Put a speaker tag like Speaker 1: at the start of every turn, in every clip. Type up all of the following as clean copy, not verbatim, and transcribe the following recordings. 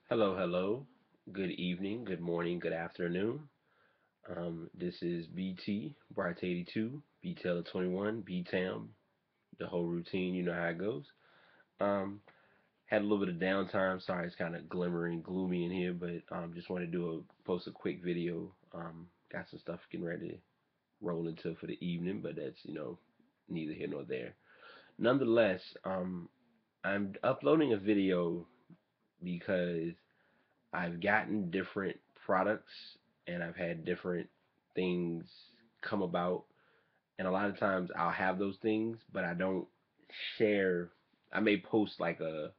Speaker 1: Hello, hello. Good evening, good morning, good afternoon. This is BT, Bright82, B Taylor 21, B Tam, the whole routine, you know how it goes. Um, had a little bit of downtime. Sorry, it's kind of glimmering, gloomy in here, but just want to post a quick video. Got some stuff getting ready to roll into for the evening, but that's neither here nor there. Nonetheless, I'm uploading a video because I've gotten different products and I've had different things come about. And a lot of times I'll have those things, but I don't share. I may post like a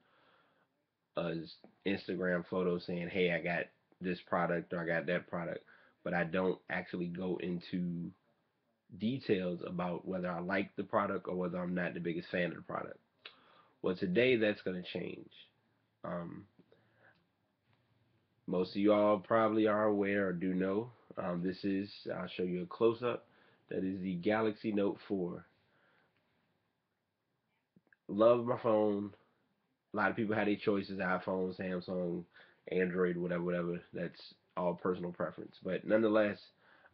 Speaker 1: Instagram photo saying, "Hey, I got this product or I got that product," but I don't actually go into details about whether I like the product or whether I'm not the biggest fan of the product. Well, today that's going to change. Um, Most of you all probably are aware or do know. I'll show you a close up. That is the Galaxy Note 4. Love my phone. A lot of people have their choices: iPhone, Samsung, Android, whatever, whatever. That's all personal preference. But nonetheless,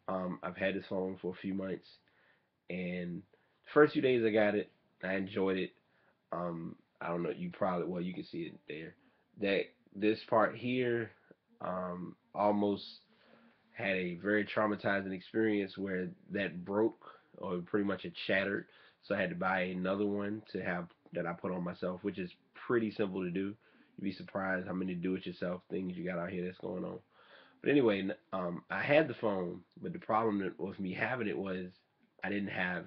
Speaker 1: I've had this phone for a few months, and the first few days I got it, I enjoyed it. I don't know. You can see it there. That this part here, almost had a very traumatizing experience where that broke or pretty much it shattered. So I had to buy another one to have that I put on myself, which is pretty simple to do. You'd be surprised how many do-it-yourself things you got out here that's going on. But anyway, I had the phone, but the problem with me having it was I didn't have,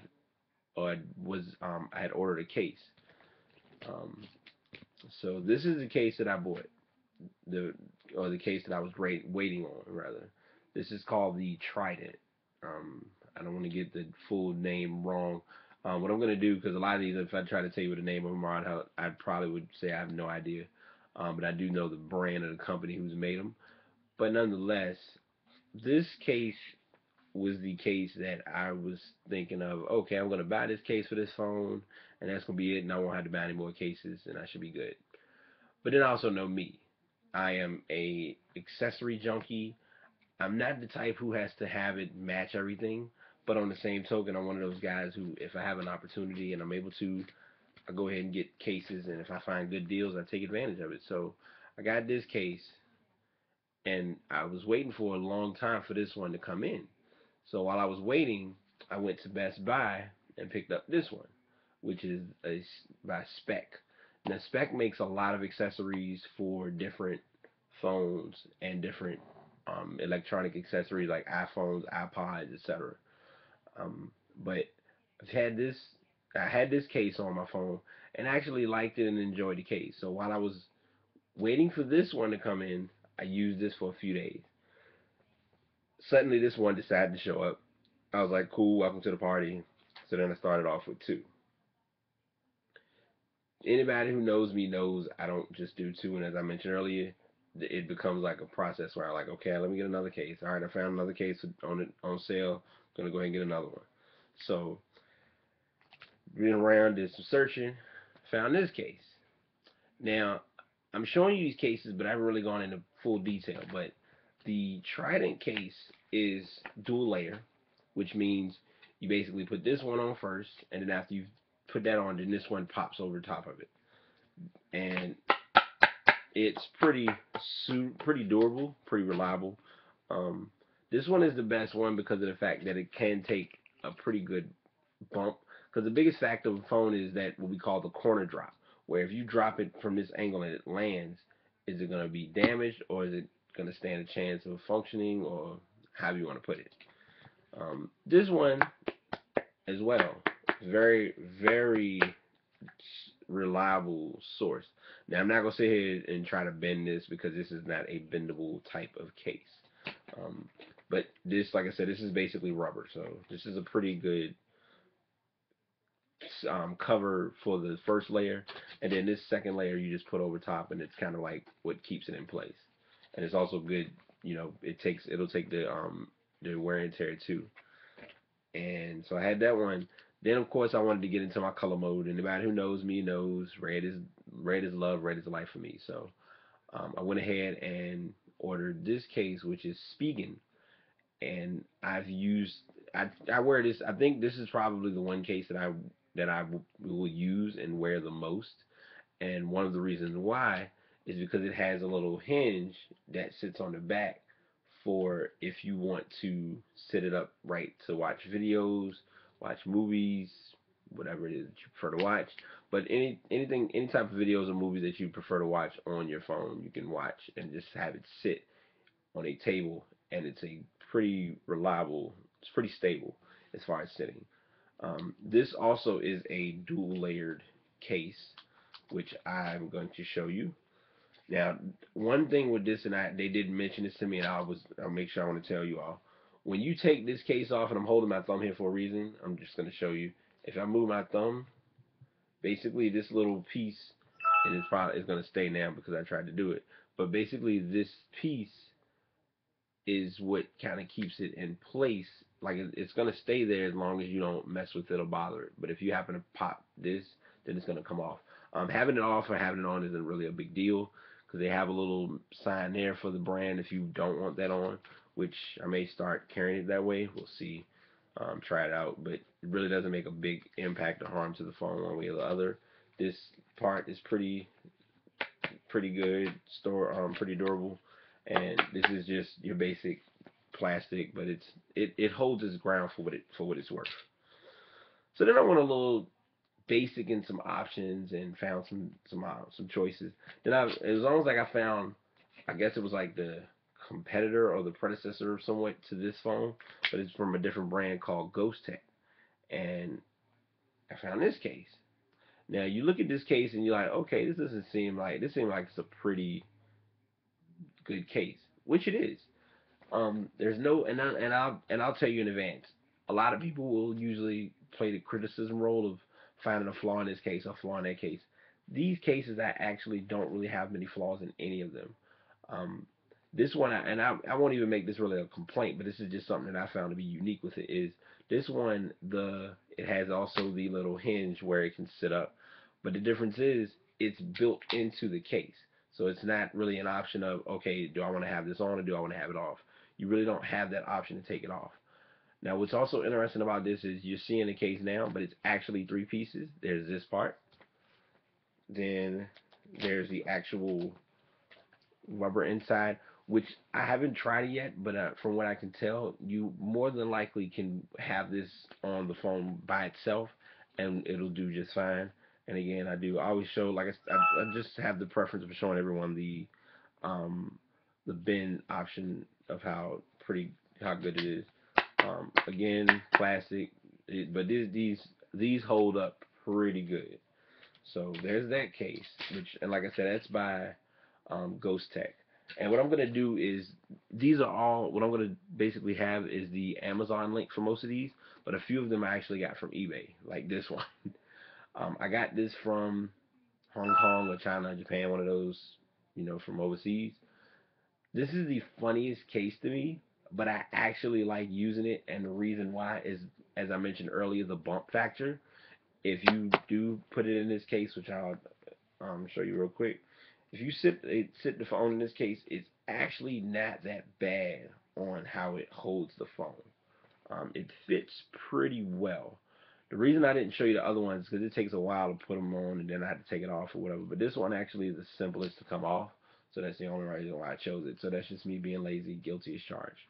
Speaker 1: or was I had ordered a case. Um, so this is the case that I bought, the or the case that I was waiting on rather. This is called the Trident. I don't want to get the full name wrong. What I'm going to do, because a lot of these, if I try to tell you what the name of them are, I probably would say I have no idea. But I do know the brand of the company who's made them. But nonetheless, this case was the case that I was thinking of. Okay, I'm going to buy this case for this phone, and that's going to be it, and I won't have to buy any more cases, and I should be good. But then I also know me. I am a accessory junkie. I'm not the type who has to have it match everything, but on the same token, I'm one of those guys who, if I have an opportunity and I'm able to, I go ahead and get cases, and if I find good deals, I take advantage of it. So I got this case, and I was waiting for a long time for this one to come in. So while I was waiting, I went to Best Buy and picked up this one, which is by Spec. Now Spec makes a lot of accessories for different phones and different electronic accessories like iPhones, iPods, etc. Um, but I've had this, I had this case on my phone and I actually liked it and enjoyed the case. So while I was waiting for this one to come in, I used this for a few days. Suddenly, this one decided to show up. I was like, cool, welcome to the party. So then I started off with two. Anybody who knows me knows I don't just do two, and as I mentioned earlier, it becomes like a process where I'm like, okay, let me get another case. All right, I found another case on sale. I'm gonna go ahead and get another one. So been around, did some searching, found this case. Now I'm showing you these cases, but I haven't really gone into full detail. But the Trident case is dual layer, which means you basically put this one on first, and then after you put that on, then this one pops over top of it, and it's pretty durable, pretty reliable. Um, this one is the best one because of the fact that it can take a pretty good bump. Because the biggest factor of a phone is that what we call the corner drop, where if you drop it from this angle and it lands, is it going to be damaged or is it going to stand a chance of functioning or however you want to put it. This one as well, very very reliable source. Now I'm not gonna sit here and try to bend this because this is not a bendable type of case. Um, but this, like I said, this is basically rubber, so this is a pretty good cover for the first layer, and then this second layer you just put over top, and it's kind of like what keeps it in place. And it's also good, it'll take the wear and tear too. And so I had that one. Then of course I wanted to get into my color mode. Anybody who knows me knows red is love, red is life for me. So I went ahead and ordered this case, which is Spigen, and I wear this. I think this is probably the one case that I will use and wear the most. And one of the reasons why is because it has a little hinge that sits on the back for if you want to sit it up right to watch videos, watch movies, whatever it is that you prefer to watch. But any type of videos or movies that you prefer to watch on your phone, you can watch and just have it sit on a table, and it's a pretty reliable. It's pretty stable as far as sitting. This also is a dual layered case, which I'm going to show you. Now, one thing with this, and they did mention this to me, and I'll make sure I want to tell you all. When you take this case off, and I'm holding my thumb here for a reason, I'm just going to show you. If I move my thumb, basically this little piece, and it's probably it's going to stay now because I tried to do it. But basically, this piece is what kind of keeps it in place. Like it's gonna stay there as long as you don't mess with it or bother it. But if you happen to pop this, then it's gonna come off. Having it off or having it on isn't really a big deal because they have a little sign there for the brand if you don't want that on, which I may start carrying it that way. We'll see. Try it out, but it really doesn't make a big impact or harm to the phone one way or the other. This part is pretty good, pretty durable, and this is just your basic plastic, but it holds its ground for what it's worth. So then I went a little basic in some options and found some choices. Then it was almost like I found, I guess it was like the competitor or the predecessor somewhat to this phone, but it's from a different brand called Ghost Tech, and I found this case. Now you look at this case and you're like, okay, this seems like it's a pretty good case, which it is. There's no, and I'll tell you in advance. A lot of people will usually play the criticism role of finding a flaw in this case or flaw in that case. These cases, I actually don't really have many flaws in any of them. Um, this one, I won't even make this really a complaint, but this is just something that I found to be unique with it. Is this one it has also the little hinge where it can sit up, but the difference is it's built into the case. So it's not really an option of, okay, do I want to have this on or do I want to have it off? You really don't have that option to take it off. Now, what's also interesting about this is you're seeing the case now, but it's actually three pieces. There's this part, then there's the actual rubber inside, which I haven't tried it yet, but from what I can tell, you more than likely can have this on the phone by itself, and it'll do just fine. And again, I always show like I just have the preference of showing everyone um, the bend option of how good it is. Again, plastic, but these hold up pretty good. So there's that case, which and like I said, that's by Ghost Tech. And what I'm gonna do is these are all what I'm gonna basically have is the Amazon link for most of these, but a few of them I actually got from eBay, like this one. I got this from Hong Kong or China, Japan, one of those, from overseas. This is the funniest case to me, but I actually like using it, and the reason why is, as I mentioned earlier, the bump factor. If you do put it in this case, which I'll show you real quick, if you sit the phone in this case, it's actually not that bad on how it holds the phone. It fits pretty well. The reason I didn't show you the other ones is because it takes a while to put them on and then I had to take it off or whatever. But this one actually is the simplest to come off. So that's the only reason why I chose it. So that's just me being lazy, guilty as charged.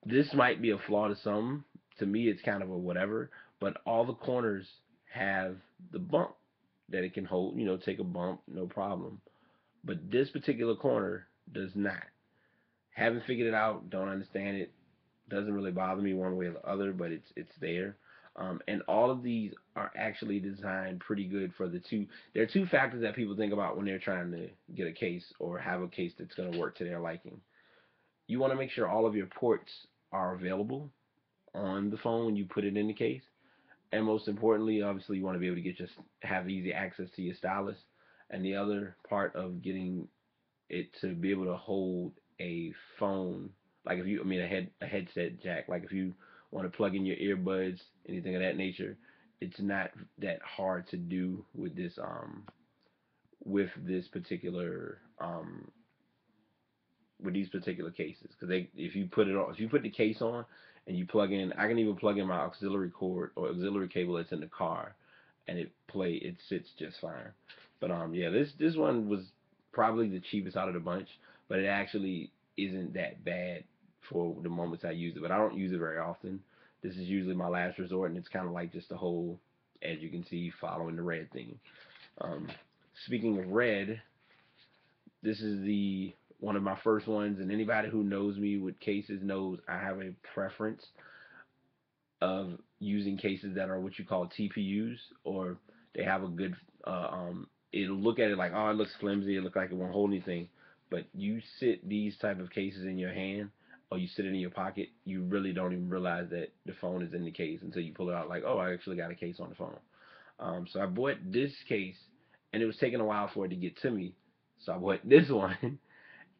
Speaker 1: This might be a flaw to some. To me, it's kind of a whatever. But all the corners have the bump that it can hold, take a bump, no problem. But this particular corner does not. Haven't figured it out, don't understand it, doesn't really bother me one way or the other, but it's there. And all of these are actually designed pretty good for the two. There are two factors that people think about when they're trying to get a case or have a case that's going to work to their liking. You want to make sure all of your ports are available on the phone when you put it in the case, and most importantly, obviously, you want to be able to have easy access to your stylus. And the other part of getting it to be able to hold a phone, like if you, I mean, a headset jack, like if you want to plug in your earbuds, anything of that nature, it's not that hard to do with this particular um, with these particular cases, because if you put it on, if you put the case on and you plug in, I can even plug in my auxiliary cord or auxiliary cable that's in the car, and it sits just fine. But yeah, this one was probably the cheapest out of the bunch, but it actually isn't that bad for the moments I use it. But I don't use it very often. This is usually my last resort, and it's kind of like just the whole, as you can see, following the red thing. Um, Speaking of red, this is the one of my first ones, and anybody who knows me with cases knows I have a preference of using cases that are what you call TPUs, or they have a good. It'll look at it like, oh, it looks flimsy, it looks like it won't hold anything, but you sit these type of cases in your hand, or you sit it in your pocket, you really don't even realize that the phone is in the case until you pull it out, like, oh, I actually got a case on the phone. So I bought this case, and it was taking a while for it to get to me. So I bought this one,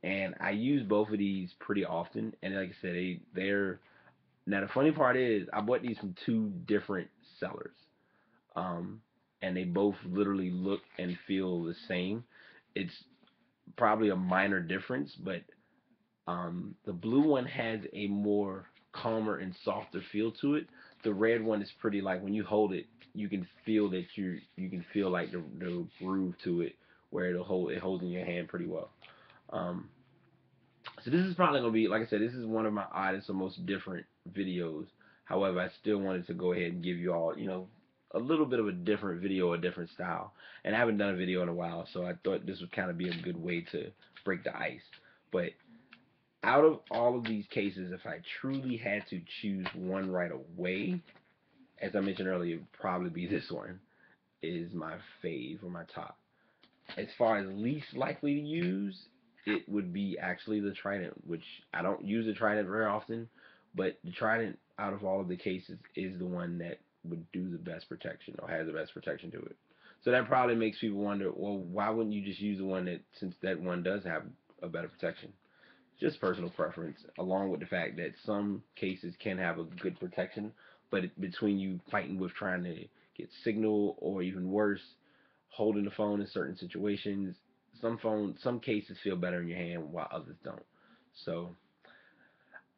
Speaker 1: and I use both of these pretty often. And like I said, they're now the funny part is I bought these from two different sellers, um, and they both literally look and feel the same. It's probably a minor difference, but the blue one has a more calmer and softer feel to it. The red one is pretty like when you hold it, you can feel that you can feel like the groove to it where it holds in your hand pretty well. Um, so this is probably gonna be, like I said, this is one of my oddest or most different videos. However, I still wanted to go ahead and give you all, a little bit of a different video, a different style. And I haven't done a video in a while, so I thought this would kind of be a good way to break the ice. But out of all of these cases, if I truly had to choose one right away, as I mentioned earlier, it would probably be this one is my fave or my top. As far as least likely to use, it would be actually the Trident, which I don't use the Trident very often, but the Trident out of all of the cases is the one that would do the best protection or has the best protection to it. So that probably makes people wonder, well, why wouldn't you just use the one that, since that one does have a better protection? Just personal preference, along with the fact that some cases can have a good protection, but between you fighting with trying to get signal or even worse, holding the phone in certain situations, some cases feel better in your hand while others don't. So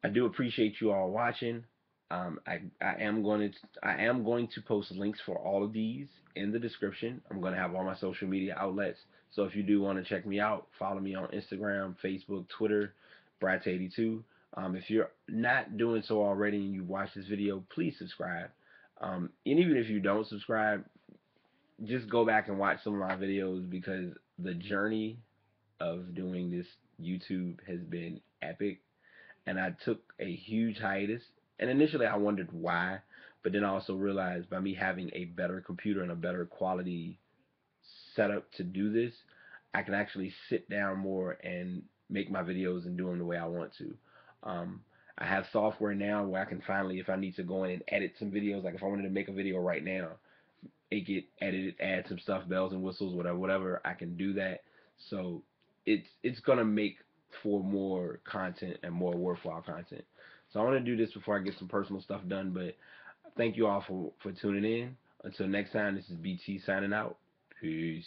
Speaker 1: I do appreciate you all watching. I am going to post links for all of these in the description. I'm going to have all my social media outlets. So if you do want to check me out, follow me on Instagram, Facebook, Twitter, Brad82. If you're not doing so already and you watch this video, please subscribe. And even if you don't subscribe, just go back and watch some of my videos, because the journey of doing this YouTube has been epic, and I took a huge hiatus. And initially I wondered why, but then I also realized by me having a better computer and a better quality setup to do this, I can actually sit down more and make my videos and do them the way I want to. Um, I have software now where I can finally, if I need to go in and edit some videos, like if I wanted to make a video right now, it get edited, add some stuff, bells and whistles, whatever, I can do that. So it's gonna make for more content and more worthwhile content. So I want to do this before I get some personal stuff done. But thank you all for tuning in. Until next time, this is BT signing out. Peace.